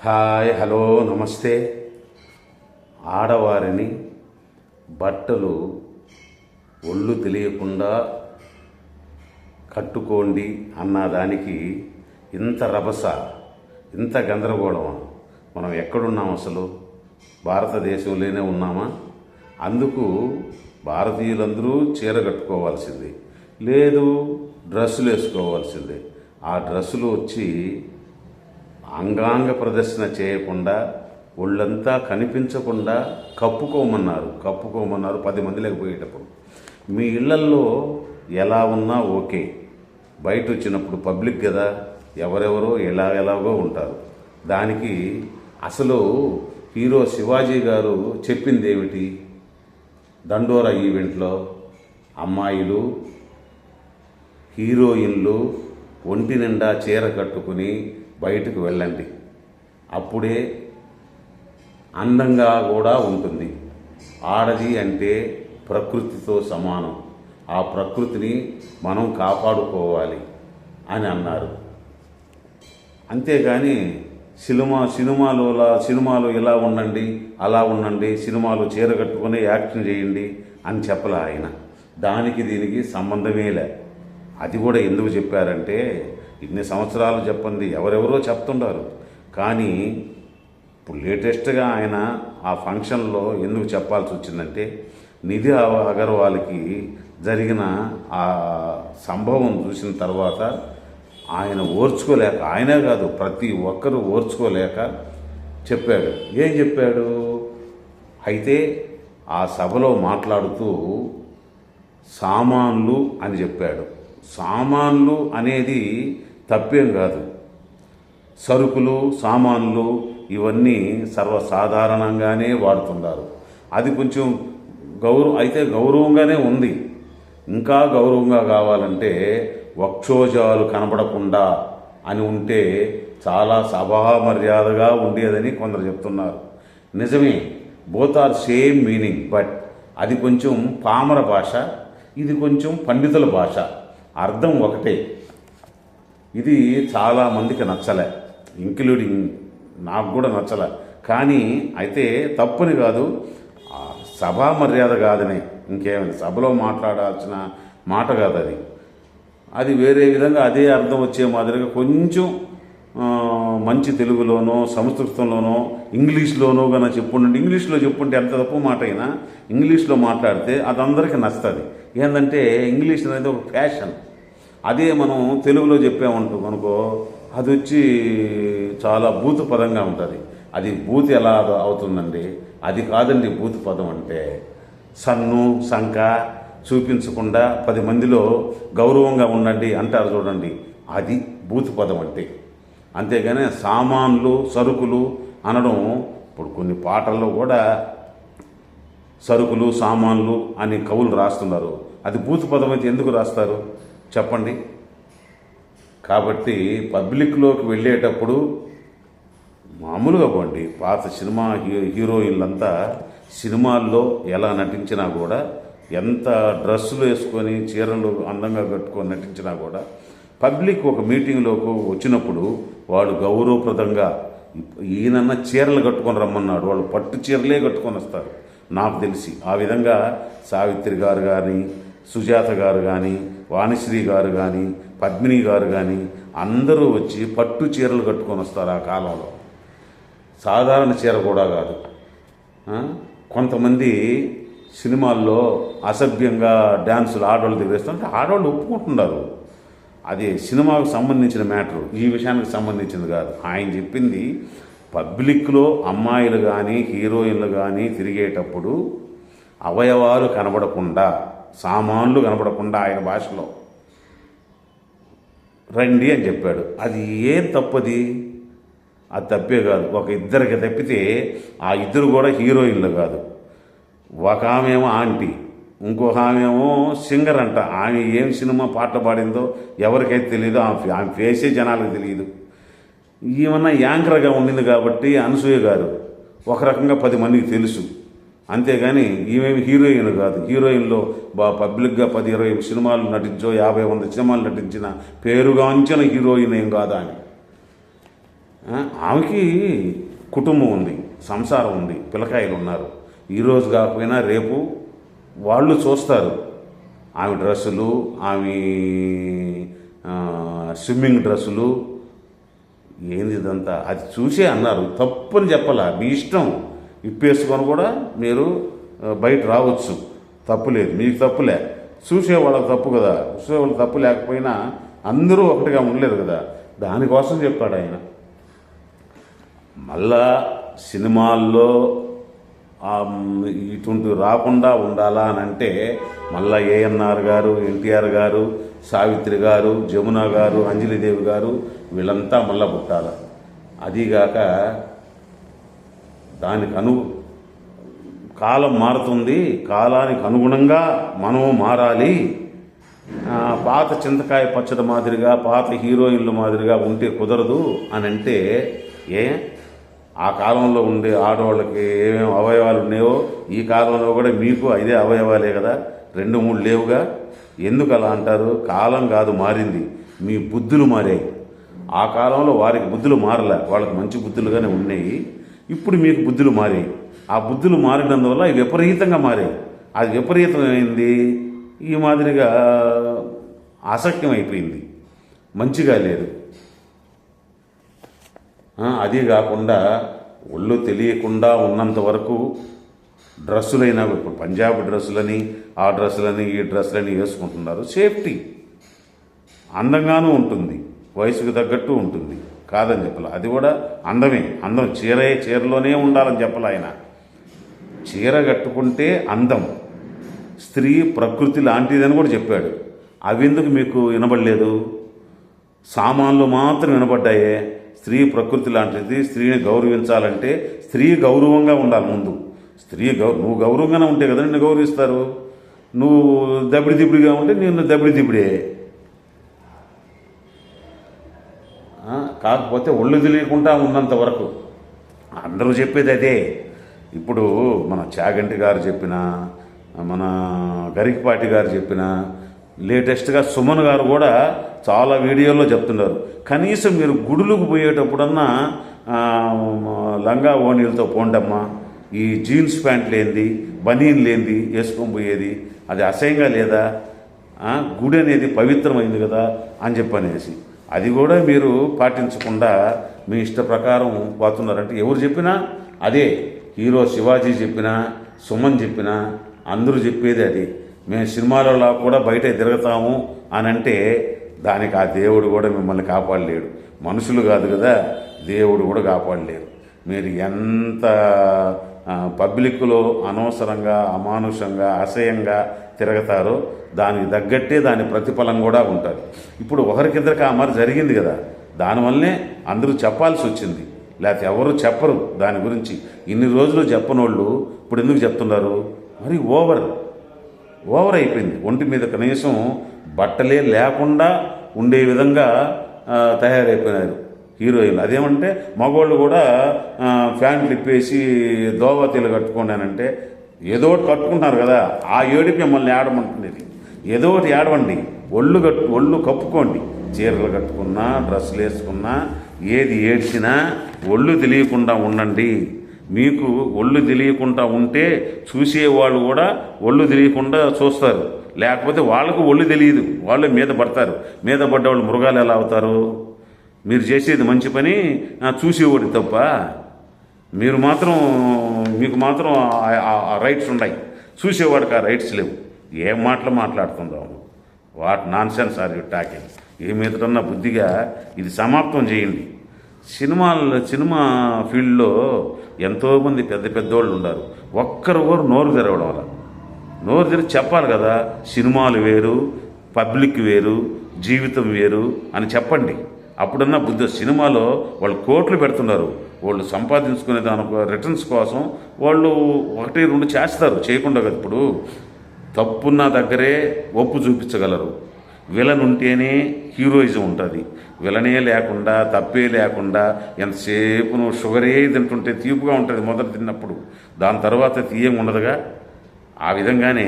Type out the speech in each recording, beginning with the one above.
Hi, hello, నమస్తే. ఆడవారిని బట్టలు ఒళ్ళు తెలియకుండా కట్టుకోండి అన్నదానికి ఇంత రభస, ఇంత గందరగోళమా? మనం ఎక్కడున్నాం అసలు? భారతదేశంలోనే ఉన్నామా? అందుకు భారతీయులందరూ చీర కట్టుకోవాల్సిందే, లేదు డ్రెస్సులు వేసుకోవాల్సిందే. ఆ డ్రెస్సులు వచ్చి అంగాంగ ప్రదర్శన చేయకుండా, ఒళ్ళంతా కనిపించకుండా కప్పుకోమన్నారు 10 మంది లేకపోయేటప్పుడు. మీ ఇళ్లల్లో ఎలా ఉన్నా ఓకే, బయట వచ్చినప్పుడు పబ్లిక్ కదా, ఎవరెవరో ఎలాగో ఉంటారు. దానికి అసలు హీరో శివాజీ గారు చెప్పింది ఏమిటి? దండోరా ఈవెంట్లో అమ్మాయిలు, హీరోయిన్లు ఒంటి నిండా చీర కట్టుకుని బయటకు వెళ్ళండి, అప్పుడే అందంగా కూడా ఉంటుంది. ఆడది అంటే ప్రకృతితో సమానం, ఆ ప్రకృతిని మనం కాపాడుకోవాలి అని అన్నారు. అంతేగాని సినిమాలో ఇలా ఉండండి, అలా ఉండండి, సినిమాలో చీర కట్టుకుని యాక్షన్ చేయండి అని చెప్పలే ఆయన. దానికి దీనికి సంబంధమే లే. అది కూడా ఎందుకు చెప్పారంటే, ఇన్ని సంవత్సరాలు చెప్పండి ఎవరెవరో చెప్తుంటారు, కానీ ఇప్పుడు లేటెస్ట్గా ఆయన ఆ ఫంక్షన్లో ఎందుకు చెప్పాల్సి వచ్చిందంటే, నిధి అగర్వాల్కి జరిగిన ఆ సంభవం చూసిన తర్వాత ఆయన ఓర్చుకోలేక, ఆయనే కాదు ప్రతి ఒక్కరూ ఓర్చుకోలేక చెప్పాడు. ఏం చెప్పాడు? అయితే ఆ సభలో మాట్లాడుతూ సామాన్లు అని చెప్పాడు. సామాన్లు అనేది తప్పేం కాదు, సరుకులు, సామాన్లు ఇవన్నీ సర్వసాధారణంగానే వాడుతున్నారు. అది కొంచెం గౌరవంగానే ఉంది. ఇంకా గౌరవంగా కావాలంటే వక్షోజాలు కనబడకుండా అని ఉంటే చాలా సభా మర్యాదగా ఉండేదని కొందరు చెప్తున్నారు. నిజమే, both are same meaning, but అది కొంచెం పామర భాష, ఇది కొంచెం పండితుల భాష, అర్థం ఒకటే. ఇది చాలామందికి నచ్చలే, ఇంక్లూడింగ్ నాకు కూడా నచ్చలే. కానీ అయితే తప్పుని కాదు, సభా మర్యాద కాదని, ఇంకేమైంది, సభలో మాట్లాడాల్సిన మాట కాదు అది. అది వేరే విధంగా అదే అర్థం వచ్చే మాదిరిగా కొంచెం మంచి తెలుగులోనో, సంస్కృతంలోనో, ఇంగ్లీష్లోనో కన్నా చెప్పుండి, ఇంగ్లీష్లో చెప్పుంటే ఎంత తప్పు మాట అయినా ఇంగ్లీష్లో మాట్లాడితే అది అందరికీ నచ్చుతుంది. ఏంటంటే ఇంగ్లీష్ అనేది ఒక ఫ్యాషన్. అదే మనం తెలుగులో చెప్పామంటూ అనుకో, అది వచ్చి చాలా బూతు పదంగా ఉంటుంది. అది బూత్ ఎలా అవుతుందండి? అది కాదండి బూతు పదం అంటే. సన్ను సంక చూపించకుండా 10 మందిలో గౌరవంగా ఉండండి అంటారు చూడండి, అది బూతు పదం అంటే. అంతేగాని సామాన్లు, సరుకులు అనడం, ఇప్పుడు కొన్ని పాటల్లో కూడా సరుకులు, సామాన్లు అని కవులు రాస్తున్నారు. అది బూతు పదం అయితే ఎందుకు రాస్తారు చెప్పండి? కాబట్టి పబ్లిక్లోకి వెళ్ళేటప్పుడు మామూలుగా పోండి. పాత సినిమా హీరోయిన్లంతా సినిమాల్లో ఎలా నటించినా కూడా, ఎంత డ్రెస్సులు వేసుకొని చీరలు అందంగా కట్టుకొని నటించినా కూడా, పబ్లిక్ ఒక మీటింగ్లోకి వచ్చినప్పుడు వాడు గౌరవప్రదంగా, ఈయనన్న చీరలు కట్టుకొని రమ్మన్నాడు, వాళ్ళు పట్టు చీరలే కట్టుకొని వస్తారు నాకు తెలిసి. ఆ విధంగా సావిత్రి గారు కానీ, సుజాత గారు కానీ, వాణిశ్రీ గారు కానీ, పద్మిని గారు కానీ అందరూ వచ్చి పట్టు చీరలు కట్టుకొని వస్తారు ఆ కాలంలో. సాధారణ చీర కూడా కాదు. కొంతమంది సినిమాల్లో అసభ్యంగా డ్యాన్సులు ఆడవాళ్ళు దిగేస్తుంటే ఆడవాళ్ళు ఒప్పుకుంటున్నారు. అది సినిమాకు సంబంధించిన మ్యాటరు, ఈ విషయానికి సంబంధించింది కాదు. ఆయన చెప్పింది పబ్లిక్లో అమ్మాయిలు కానీ, హీరోయిన్లు కానీ తిరిగేటప్పుడు అవయవాలు కనబడకుండా, సామాన్లు కనబడకుండా ఆయన భాషలో రండి అని చెప్పాడు. అది ఏం తప్పది? అది తప్పే కాదు. ఒక ఇద్దరికి తప్పితే ఆ ఇద్దరు కూడా హీరోయిన్లు కాదు. ఒక ఆమెమో ఆంటీ, ఇంకొక ఆమెమో సింగర్ అంట. ఆమె ఏం సినిమా పాటలు పాడిందో ఎవరికైతే తెలియదు, ఆమె ఫేసే జనాలకు తెలియదు. ఏమన్నా యాంకర్గా ఉండింది కాబట్టి అనసూయ గారు ఒక రకంగా 10 మందికి తెలుసు. అంతేగాని ఈమెమి హీరోయిన్ కాదు. హీరోయిన్లో పబ్లిక్గా 10-20 సినిమాలు నటించో, 50-100 సినిమాలు నటించిన పేరుగాంచిన హీరోయిన్ ఏం కాదా అని. ఆమెకి కుటుంబం ఉంది, సంసారం ఉంది, పిల్లకాయలు ఉన్నారు. ఈరోజు కాకపోయినా రేపు వాళ్ళు చూస్తారు ఆమె డ్రెస్సులు, ఆమె స్విమ్మింగ్ డ్రెస్సులు, ఏంది ఇదంతా. అది చూసే అన్నారు, తప్పని చెప్పాలా, మీ ఇష్టం. ఇప్పేసుకొని కూడా మీరు బయట రావచ్చు, తప్పు లేదు, మీకు తప్పులే. చూసేవాళ్ళకి తప్పు కదా, చూసేవాళ్ళకి తప్పు లేకపోయినా అందరూ ఒకటిగా ఉండలేరు కదా, దానికోసం చెప్పాడు ఆయన. మళ్ళా సినిమాల్లో ఇటువంటి రాకుండా ఉండాలా అని అంటే మళ్ళా ఏఎన్ఆర్ గారు, ఎన్టీఆర్ గారు, సావిత్రి గారు, జమున గారు, అంజలిదేవి గారు వీళ్ళంతా మళ్ళా పుట్టాల. అదీగాక దానికి కాలం మారుతుంది, కాలానికి అనుగుణంగా మనం మారాలి. పాత చింతకాయ పచ్చడి మాదిరిగా, పాత హీరోయిన్ల మాదిరిగా ఉంటే కుదరదు అని అంటే, ఆ కాలంలో ఉండే ఆడవాళ్ళకి ఏమేమి అవయవాలు ఉన్నాయో ఈ కాలంలో కూడా మీకు ఇదే అవయవాలే కదా, 2-3 లేవుగా. ఎందుకు అలా అంటారు? కాలం కాదు మారింది, మీ బుద్ధులు మారాయి. ఆ కాలంలో వారికి బుద్ధులు మారలే, వాళ్ళకి మంచి బుద్ధులుగానే ఉన్నాయి. ఇప్పుడు మీకు బుద్ధులు మారాయి. ఆ బుద్ధులు మారినందువల్ల ఇవి విపరీతంగా మారాయి. అది విపరీతమైంది, ఈ మాదిరిగా అసఖ్యం అయిపోయింది, మంచిగా లేదు. అదే కాకుండా ఒళ్ళు తెలియకుండా ఉన్నంత వరకు డ్రెస్సులైనా, ఇప్పుడు పంజాబ్ డ్రెస్సులని, ఆ డ్రెస్సులని, ఈ డ్రెస్సులని వేసుకుంటున్నారు. సేఫ్టీ, అందంగానూ ఉంటుంది, వయసుకు తగ్గట్టు ఉంటుంది, కాదని చెప్పాలి. అది కూడా అందమే, అందం చీరలోనే ఉండాలని చెప్పాలి ఆయన. చీర కట్టుకుంటే అందం, స్త్రీ ప్రకృతి లాంటిదని కూడా చెప్పాడు. అవి ఎందుకు మీకు వినబడలేదు? సామాన్లు మాత్రం వినబడ్డాయే. స్త్రీ ప్రకృతి లాంటిది, స్త్రీని గౌరవించాలంటే స్త్రీ గౌరవంగా ఉండాలి ముందు. నువ్వు గౌరవంగానే ఉంటే కదా నిన్ను గౌరవిస్తారు. నువ్వు దబిడి దిబిడిగా ఉంటే నిన్ను దబిడి దిబిడే. కాకపోతే ఒళ్ళు తెలియకుండా ఉన్నంత వరకు అందరూ చెప్పేది అదే. ఇప్పుడు మన చాగంటి గారు చెప్పిన, మన గరికపాటి గారు చెప్పిన, లేటెస్ట్గా సుమన్ గారు కూడా చాలా వీడియోల్లో చెప్తున్నారు. కనీసం మీరు గుడులకు పోయేటప్పుడన్నా లంగా ఓణీలతో పోండమ్మా, ఈ జీన్స్ ప్యాంట్ లేనిది, బనీన్ లేనిది వేసుకొని పోయేది అది అసహ్యంగా లేదా? గుడి అనేది పవిత్రమైంది కదా అని చెప్పనేసి అది కూడా మీరు పాటించకుండా మీ ఇష్ట ప్రకారం పోతున్నారంటే ఎవరు చెప్పినా అదే. హీరో శివాజీ చెప్పినా, సుమన్ చెప్పినా అందరూ చెప్పేది అది. మేము సినిమాలలో కూడా బయట తిరుగుతాము అని అంటే దానికి ఆ దేవుడు కూడా మిమ్మల్ని కాపాడలేడు. మనుషులు కాదు కదా, దేవుడు కూడా కాపాడలేరు. మీరు ఎంత పబ్లిక్లో అనవసరంగా, అమానుషంగా, అసహ్యంగా తిరుగుతారో దానికి తగ్గట్టే దాని ప్రతిఫలం కూడా ఉంటుంది. ఇప్పుడు ఒకరికిద్దరికి ఆ మరి జరిగింది కదా, దానివల్లనే అందరూ చెప్పాల్సి వచ్చింది, లేకపోతే ఎవరు చెప్పరు దాని గురించి. ఇన్ని రోజులు చెప్పనోళ్ళు ఇప్పుడు ఎందుకు చెప్తున్నారు? మరి ఓవర్ అయిపోయింది. ఒంటి మీద కనీసం బట్టలే లేకుండా ఉండే విధంగా తయారైపోయినారు హీరోయిన్లు. అదేమంటే మగవాళ్ళు కూడా ఫ్యాంట్లు ఇప్పేసి దోవతీలు కట్టుకున్నానంటే ఏదో ఒకటి కట్టుకుంటున్నారు కదా, ఆ ఏడుపు మిమ్మల్ని ఏడమంటుంది. ఏదో ఒకటి ఏడవండి, ఒళ్ళు కప్పుకోండి. చీరలు కట్టుకున్నా, డ్రెస్సులు వేసుకున్నా, ఏది ఏడ్చినా ఒళ్ళు తెలియకుండా ఉండండి. మీకు ఒళ్ళు తెలియకుండా ఉంటే చూసేవాళ్ళు కూడా ఒళ్ళు తెలియకుండా చూస్తారు. లేకపోతే వాళ్ళకు ఒళ్ళు తెలియదు, వాళ్ళు మీద పడతారు. మీద పడ్డవాళ్ళు మృగాలు ఎలా అవుతారు? మీరు చేసేది మంచి పని చూసేవాడి తప్ప. మీకు మాత్రం ఆ రైట్స్ ఉన్నాయి, చూసేవాడికి ఆ రైట్స్ లేవు. ఏం మాటలు మాట్లాడుతుందాం? What nonsense are you talking? ఏ మీదటన్నా బుద్ధిగా ఇది సమాప్తం చేయండి. సినిమా ఫీల్డ్లో ఎంతోమంది పెద్దోళ్ళు ఉన్నారు. ఒక్కరు నోరు తెరవడం వల్ల, నోరు తెరిచి చెప్పాలి కదా, సినిమాలు వేరు, పబ్లిక్ వేరు, జీవితం వేరు అని చెప్పండి. అప్పుడన్నా బుద్ధి. సినిమాలో వాళ్ళు కోట్లు పెడుతున్నారు, వాళ్ళు సంపాదించుకునే దాని రిటర్న్స్ కోసం వాళ్ళు 1-2 చేస్తారు, చేయకుండా కదా. ఇప్పుడు తప్పున్న దగ్గరే ఒప్పు చూపించగలరు. విలన్ ఉంటేనే హీరోయిజం ఉంటుంది. విలనే లేకుండా, తప్పే లేకుండా ఎంతసేపు నువ్వు షుగరే తింటుంటే తీపుగా ఉంటుంది మొదట తిన్నప్పుడు, దాని తర్వాత తీయంగా ఉండదుగా. ఆ విధంగానే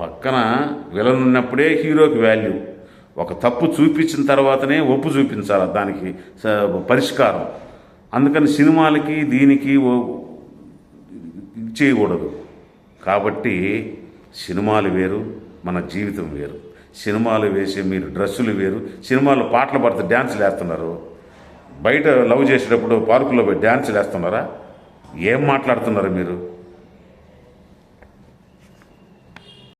పక్కన విలన్ ఉన్నప్పుడే హీరోకి వాల్యూ. ఒక తప్పు చూపించిన తర్వాతనే ఒప్పు చూపించాలి దానికి పరిష్కారం. అందుకని సినిమాలకి దీనికి చేయకూడదు. కాబట్టి సినిమాలు వేరు, మన జీవితం వేరు. సినిమాలు వేసే మీరు డ్రెస్సులు వేరు. సినిమాలో పాటలు పడితే డ్యాన్సులు వేస్తున్నారు. బయట లవ్ చేసేటప్పుడు పార్కులో పోయి డ్యాన్సులు వేస్తున్నారా? ఏం మాట్లాడుతున్నారు మీరు?